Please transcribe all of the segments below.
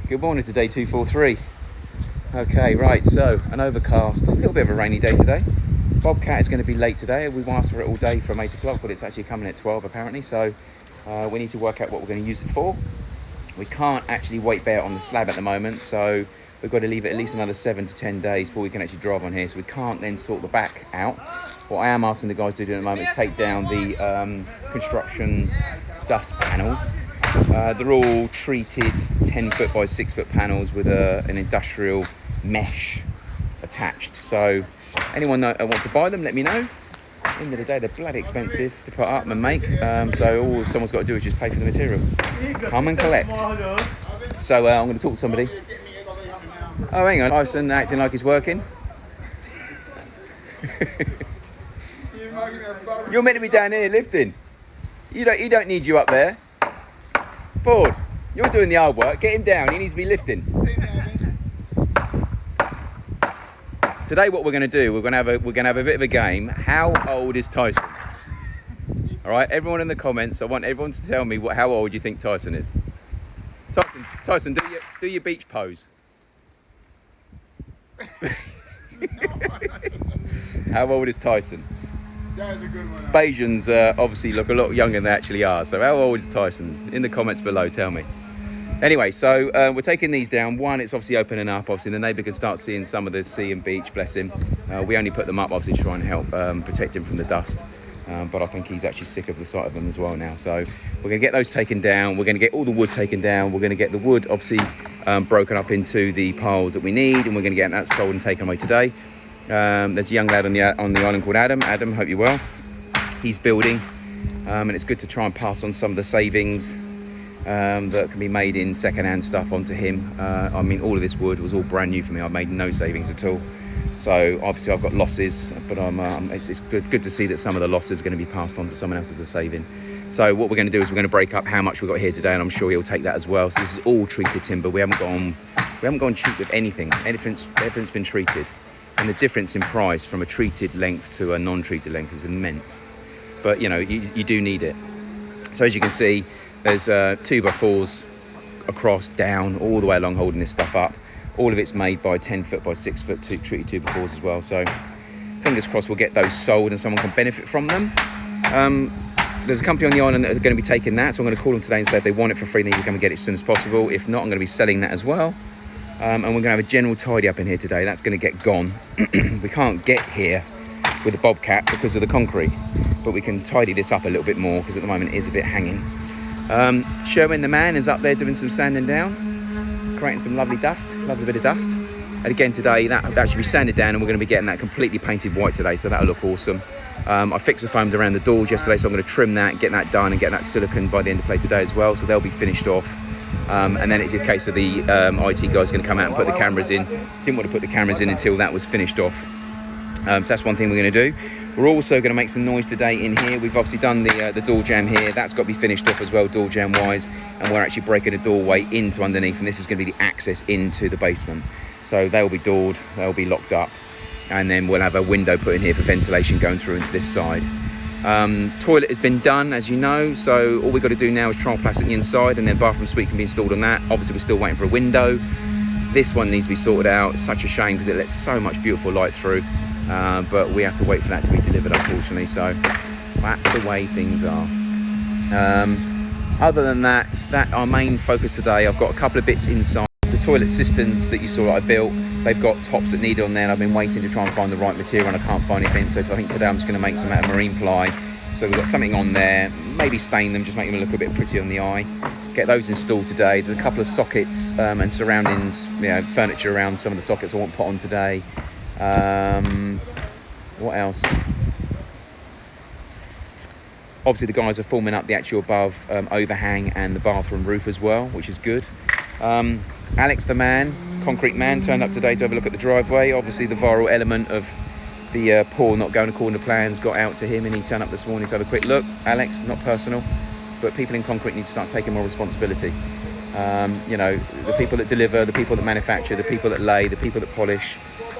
Good morning to day 243. Okay, right, so an overcast, a little bit of a rainy day today. Bobcat is going to be late today. We've asked for it all day from 8 o'clock, but it's actually coming at 12 apparently, so we need to work out what we're going to use it for. We can't actually weight bear on the slab at the moment, so we've got to leave it at least another 7 to 10 days before we can actually drive on here, so we can't then sort the back out. What I am asking the guys to do at the moment is take down the construction dust panels. They're all treated 10 foot by 6 foot panels with an industrial mesh attached. So anyone that wants to buy them, let me know. At the end of the day, they're bloody expensive to put up and make. So all someone's got to do is just pay for the material. Come and collect. So I'm going to talk to somebody. Oh, hang on. Tyson acting like he's working. You're meant to be down here lifting. You don't need you up there. Ford, you're doing the hard work. Get him down. He needs to be lifting. Today, what we're going to do, we're going to have a bit of a game. How old is Tyson? All right, everyone in the comments. I want everyone to tell me how old you think Tyson is. Tyson, do your beach pose. How old is Tyson? That is a good one. Bajans obviously look a lot younger than they actually are. So how old is Tyson? In the comments below, tell me. Anyway, so we're taking these down. One, it's obviously opening up. Obviously, the neighbour can start seeing some of the sea and beach, bless him. We only put them up, obviously, to try and help protect him from the dust. But I think he's actually sick of the sight of them as well now. So we're going to get those taken down. We're going to get all the wood taken down. We're going to get the wood, obviously, broken up into the piles that we need. And we're going to get that sold and taken away today. There's a young lad on the island called Adam. Adam, hope you're well. He's building, and it's good to try and pass on some of the savings that can be made in second-hand stuff onto him. I mean, all of this wood was all brand new for me. I made no savings at all. So obviously I've got losses, but it's good to see that some of the losses are going to be passed on to someone else as a saving. So what we're going to do is we're going to break up how much we've got here today, and I'm sure he'll take that as well. So this is all treated timber. We haven't gone cheap with anything. Everything's been treated. And the difference in price from a treated length to a non-treated length is immense. But, you know, you do need it. So as you can see, there's 2x4s across, down, all the way along holding this stuff up. All of it's made by 10 foot by 6 foot treated 2x4s as well. So fingers crossed we'll get those sold and someone can benefit from them. There's a company on the island that are going to be taking that. So I'm going to call them today and say if they want it for free, then you can come and get it as soon as possible. If not, I'm going to be selling that as well. And we're going to have a general tidy up in here today. That's going to get gone. We can't get here with the bobcat because of the concrete, but we can tidy this up a little bit more because at the moment it is a bit hanging. Sherwin the man is up there doing some sanding down, creating some lovely dust. Loves a bit of dust. And again today that should be sanded down, and we're going to be getting that completely painted white today, so that'll look awesome. I fixed the foamed around the doors yesterday, so I'm going to trim that, get that done, and get that silicone by the end of play today as well, so they'll be finished off. And then it's a case of the IT guys going to come out and put the cameras in. Didn't want to put the cameras in until that was finished off. So that's one thing we're going to do. We're also going to make some noise today in here. We've obviously done the door jamb here. That's got to be finished off as well, door jamb wise. And we're actually breaking a doorway into underneath, and this is going to be the access into the basement. So they'll be doored, they'll be locked up. And then we'll have a window put in here for ventilation going through into this side. Toilet has been done, as you know, so all we've got to do now is trial plastic the inside, and then bathroom suite can be installed on that. Obviously we're still waiting for a window. This one needs to be sorted out. It's such a shame because it lets so much beautiful light through, but we have to wait for that to be delivered, unfortunately. So that's the way things are. Other than that, our main focus today, I've got a couple of bits inside. The toilet cisterns that you saw that I built, they've got tops that need on there, and I've been waiting to try and find the right material, and I can't find anything. So I think today I'm just going to make some out of marine ply. So we've got something on there, maybe stain them, just make them look a bit pretty on the eye. Get those installed today. There's a couple of sockets and surroundings, furniture around some of the sockets I want put on today. What else? Obviously the guys are forming up the actual above overhang and the bathroom roof as well, which is good. Alex the man, concrete man, turned up today to have a look at the driveway. Obviously the viral element of the pool not going according to plans got out to him, and he turned up this morning to have a quick look. Alex, not personal, but people in concrete need to start taking more responsibility. The people that deliver, the people that manufacture, the people that lay, the people that polish.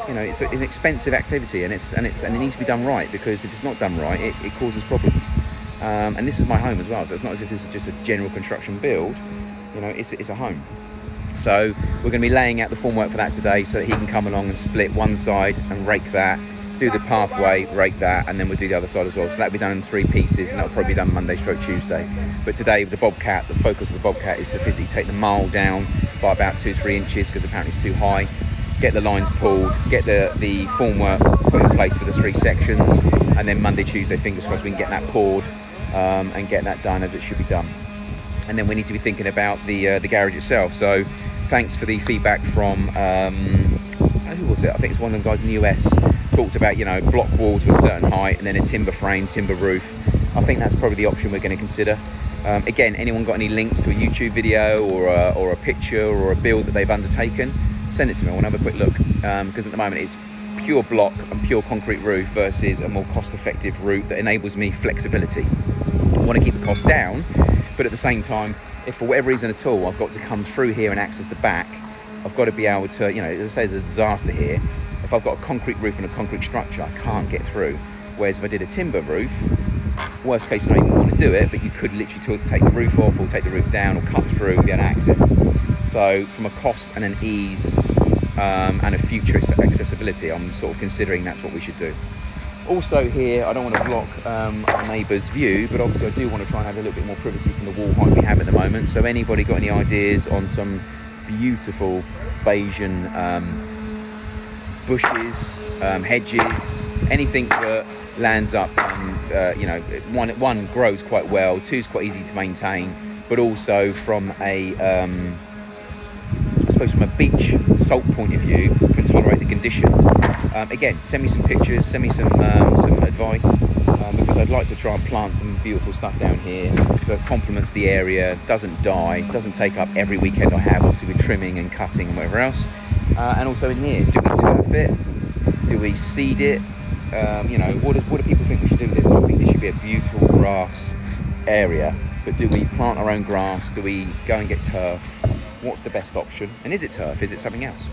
It's an expensive activity, and it needs to be done right, because if it's not done right, it causes problems. And this is my home as well, so it's not as if this is just a general construction build. It's a home. So we're going to be laying out the formwork for that today, so that he can come along and split one side and rake that, do the pathway, rake that, and then we'll do the other side as well. So that'll be done in 3 pieces, and that'll probably be done Monday stroke Tuesday. But today with the bobcat, the focus of the bobcat is to physically take the mile down by about 2-3 inches, because apparently it's too high, get the lines pulled, get the formwork put in place for the 3 sections, and then Monday, Tuesday, fingers crossed, we can get that poured and get that done as it should be done. And then we need to be thinking about the garage itself. So thanks for the feedback from who was it? I think it's one of the guys in the US, talked about, you know, block walls to a certain height and then a timber frame, timber roof. I think that's probably the option we're going to consider. Again, anyone got any links to a YouTube video or a picture or a build that they've undertaken, send it to me. I want to have a quick look, because at the moment it's pure block and pure concrete roof versus a more cost-effective route that enables me flexibility. I want to keep the cost down, but at the same time, if for whatever reason at all I've got to come through here and access the back, I've got to be able to, you know, as I say, there's a disaster here. If I've got a concrete roof and a concrete structure, I can't get through. Whereas if I did a timber roof, worst case scenario, you wouldn't want to do it, but you could literally take the roof off or take the roof down or cut through and get access. So from a cost and an ease and a future accessibility, I'm sort of considering that's what we should do. Also here, I don't want to block our neighbour's view, but obviously I do want to try and have a little bit more privacy from the wall height we have at the moment. So anybody got any ideas on some beautiful Bayesian bushes, hedges, anything that lands up, you know, one grows quite well, 2's quite easy to maintain, but also from a I suppose from a beach salt point of view, can tolerate the conditions. Again, send me some pictures, send me some advice, because I'd like to try and plant some beautiful stuff down here that complements the area, doesn't die, doesn't take up every weekend I have, obviously with trimming and cutting and whatever else. And also in here, do we turf it? Do we seed it? You know, what do people think we should do with this? I think this should be a beautiful grass area, but do we plant our own grass? Do we go and get turf? What's the best option? And is it turf? Is it something else?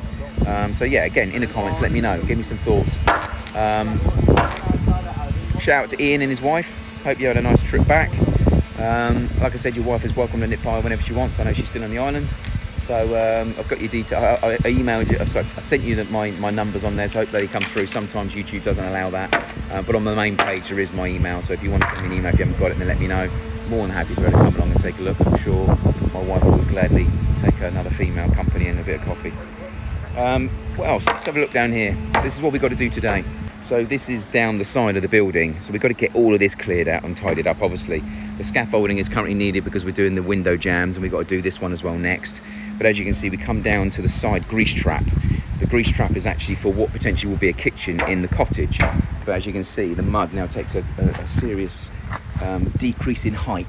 So yeah, again, in the comments, let me know. Give me some thoughts. Shout out to Ian and his wife. Hope you had a nice trip back. Like I said, your wife is welcome to nip by whenever she wants. I know she's still on the island. So I've got your details. I emailed you. Sorry, I sent you my numbers on there, so hopefully they come through. Sometimes YouTube doesn't allow that, but on the main page there is my email. So if you want to send me an email if you haven't got it, then let me know. More than happy for her to come along and take a look. I'm sure my wife would gladly take another female company and a bit of coffee. What else? Let's have a look down here. So this is what we've got to do today. So this is down the side of the building. So we've got to get all of this cleared out and tidied up, obviously. The scaffolding is currently needed because we're doing the window jambs, and we've got to do this one as well next. But as you can see, we come down to the side grease trap. The grease trap is actually for what potentially will be a kitchen in the cottage. But as you can see, the mud now takes a serious decrease in height.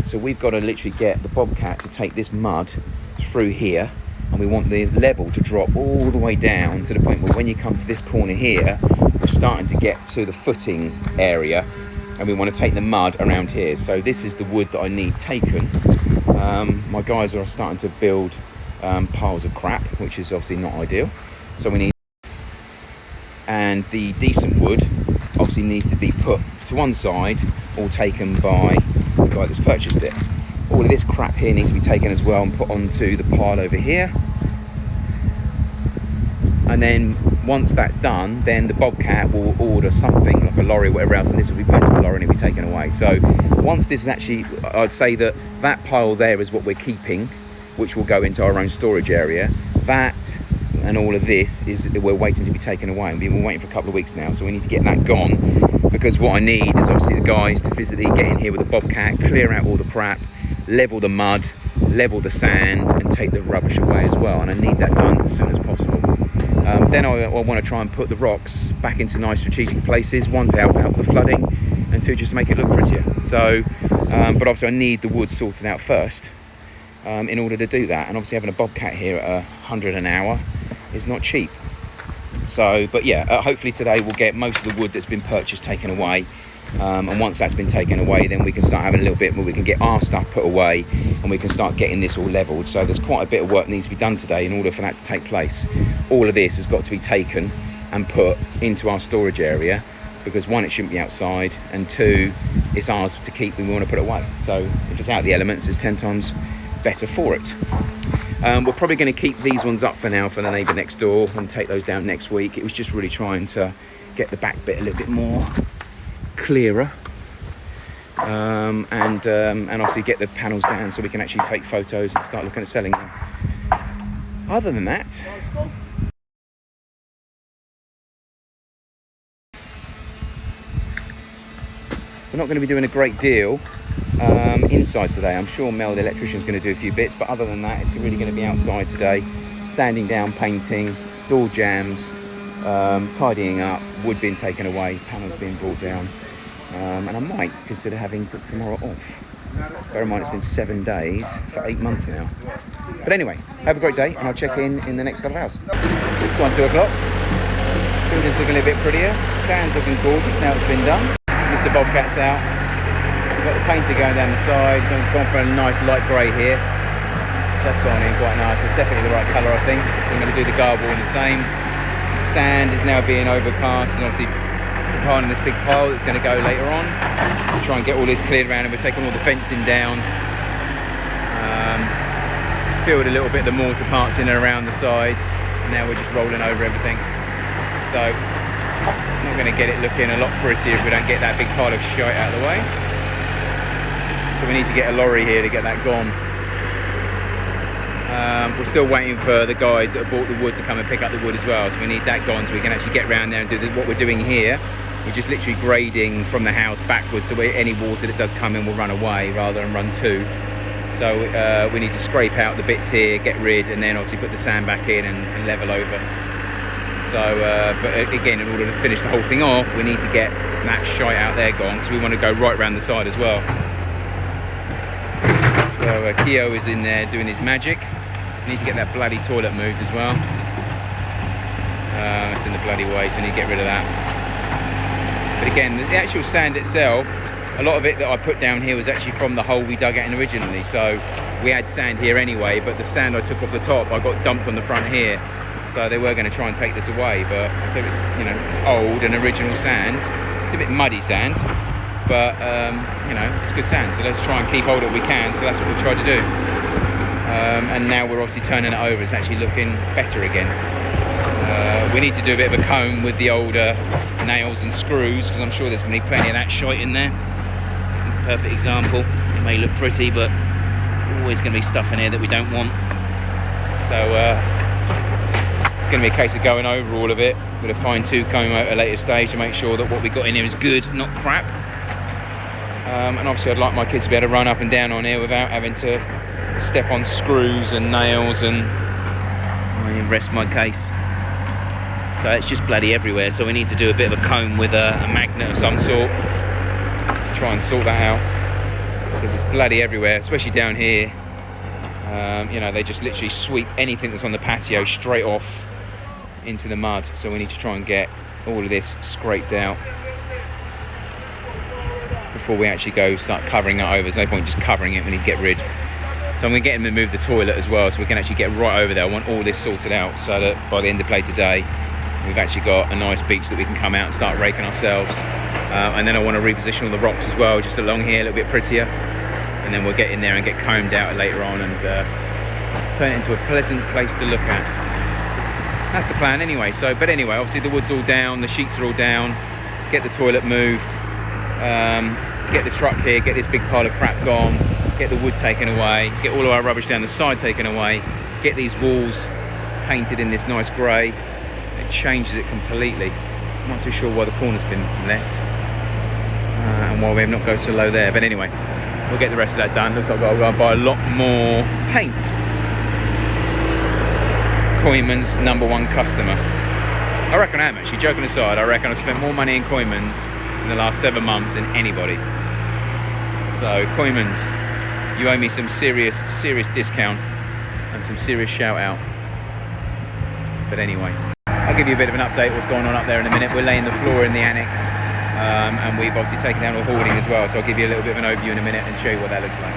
So we've got to literally get the bobcat to take this mud through here, and we want the level to drop all the way down to the point where when you come to this corner here, we're starting to get to the footing area, and we want to take the mud around here. So this is the wood that I need taken. My guys are starting to build piles of crap, which is obviously not ideal. So we need, and the decent wood obviously needs to be put to one side, all taken by the guy that's purchased it. All of this crap here needs to be taken as well and put onto the pile over here. And then once that's done, then the bobcat will order something like a lorry or whatever else, and this will be put into a lorry and it'll be taken away. So once this is actually, I'd say that pile there is what we're keeping, which will go into our own storage area. That and all of this is we're waiting to be taken away, and we've been waiting for a couple of weeks now, so we need to get that gone, because what I need is obviously the guys to physically get in here with a bobcat, clear out all the crap, level the mud, level the sand, and take the rubbish away as well, and I need that done as soon as possible. Then I want to try and put the rocks back into nice strategic places, one to help out with the flooding, and two just to make it look prettier. So but obviously I need the wood sorted out first in order to do that, and obviously having a bobcat here at 100 an hour is not cheap. So but yeah, hopefully today we'll get most of the wood that's been purchased taken away, and once that's been taken away, then we can start having a little bit where we can get our stuff put away, and we can start getting this all leveled. So there's quite a bit of work that needs to be done today in order for that to take place. All of this has got to be taken and put into our storage area, because one, it shouldn't be outside, and two, it's ours to keep and we want to put it away. So if it's out of the elements, it's 10 times better for it. We're probably going to keep these ones up for now for the neighbour next door and take those down next week. It was just really trying to get the back bit a little bit more clearer, and obviously get the panels down so we can actually take photos and start looking at selling them. Other than that, we're not going to be doing a great deal inside today. I'm sure Mel, the electrician, is going to do a few bits, but other than that, it's really going to be outside today, sanding down, painting, door jambs, tidying up, wood being taken away, panels being brought down, and I might consider having tomorrow off. Bear in mind it's been 7 days for 8 months now. But anyway, have a great day, and I'll check in the next couple of hours. Just gone 2 o'clock. Building's looking a bit prettier. Sand's looking gorgeous now it's been done. Mr. Bobcat's out. We've got the painter going down the side. Gone for a nice light grey here. So that's gone in quite nice. It's definitely the right colour, I think. So I'm going to do the garble in the same. The sand is now being overcast, and obviously compiling this big pile that's going to go later on. We'll try and get all this cleared around, and we're taking all the fencing down. Filled a little bit of the mortar parts in and around the sides. Now we're just rolling over everything. So not going to get it looking a lot prettier if we don't get that big pile of shite out of the way. So we need to get a lorry here to get that gone. We're still waiting for the guys that have bought the wood to come and pick up the wood as well. So we need that gone so we can actually get around there and do what we're doing here. We're just literally grading from the house backwards, so any water that does come in will run away rather than run to. So we need to scrape out the bits here, get rid, and then obviously put the sand back in and level over. So, but again, in order to finish the whole thing off, we need to get that shite out there gone, because we want to go right around the side as well. So Keo is in there doing his magic. We need to get that bloody toilet moved as well. It's in the bloody way, so we need to get rid of that. But again, the actual sand itself, a lot of it that I put down here was actually from the hole we dug out originally. So we had sand here anyway, but the sand I took off the top, I got dumped on the front here. So they were going to try and take this away, but so it's, you know, it's old and original sand. It's a bit muddy sand, but you know, it's good sand. So let's try and keep hold of it we can. So that's what we've tried to do. And now we're obviously turning it over. It's actually looking better again. We need to do a bit of a comb with the older nails and screws, because I'm sure there's going to be plenty of that shite in there. Perfect example. It may look pretty, but there's always going to be stuff in here that we don't want. So it's going to be a case of going over all of it with a fine-tooth comb at a later stage to make sure that what we got in here is good, not crap. And obviously I'd like my kids to be able to run up and down on here without having to step on screws and nails, and I rest my case. So it's just bloody everywhere, so we need to do a bit of a comb with a magnet of some sort. Try and sort that out, because it's bloody everywhere, especially down here. You know, they just literally sweep anything that's on the patio straight off into the mud, so we need to try and get all of this scraped out before we actually go start covering it over. There's no point just covering it, we need to get rid. So I'm going to get him to move the toilet as well, so we can actually get right over there. I want all this sorted out so that by the end of play today we've actually got a nice beach that we can come out and start raking ourselves. And then I want to reposition all the rocks as well, just along here, a little bit prettier. And then we'll get in there and get combed out later on and turn it into a pleasant place to look at. That's the plan anyway. So, but anyway, obviously the wood's all down, the sheets are all down, get the toilet moved, get the truck here, get this big pile of crap gone, get the wood taken away, get all of our rubbish down the side taken away, get these walls painted in this nice grey. It changes it completely. I'm not too sure why the corner's been left and why we have not go so low there, but anyway, we'll get the rest of that done. Looks like I've got to go and buy a lot more paint. Koiman's #1 customer. I reckon I am, actually, joking aside, I reckon I've spent more money in Koiman's in the last 7 months than anybody. So Koiman's, you owe me some serious discount and some serious shout out. But anyway, I'll give you a bit of an update what's going on up there in a minute. We're laying the floor in the annex, and we've obviously taken down all hoarding as well, so I'll give you a little bit of an overview in a minute and show you what that looks like.